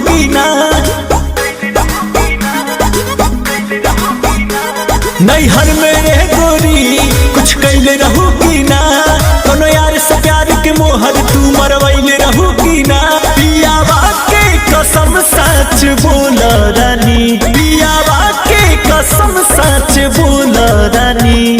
की ना, नैहर में रह गोरी कुछ कैले रहू की ना, कोनो यार से प्यार के मोहर तू मरवैले रहू की ना। पियावा के कसम सच बोल रानी, पियावा के कसम सच बोल रानी।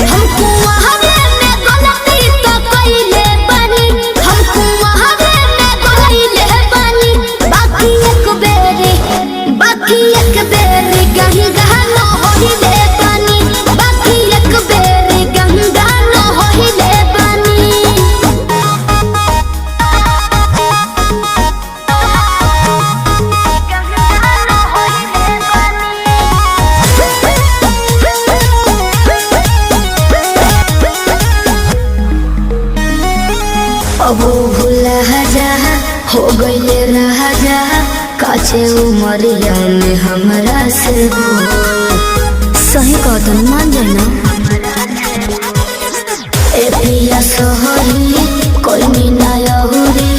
अब भूला जा हो गईले रहा जा, काचे उमरिया में हमरा से सही कदम मान जाना। ए पिया सोहरी कोई मीना यहुरी,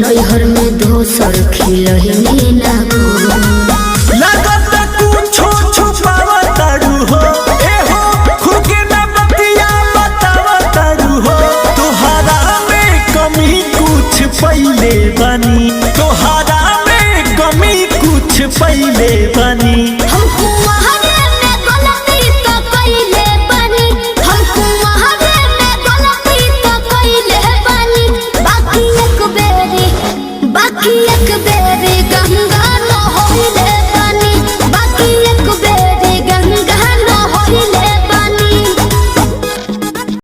नैहर में दोसर खिलही ना लगत कुछो छुपावा तारू हो, ए हो खुद ना बतिया बतावा तारू हो। तोहरा में कमी कुछ पहले बनी, तोहरा में कमी कुछ पहले बनी। हमको वहारे में गलती तो कइले बानी, हमको वहारे में गलती तो कइले बानी। बाकी एक बेरी गंगा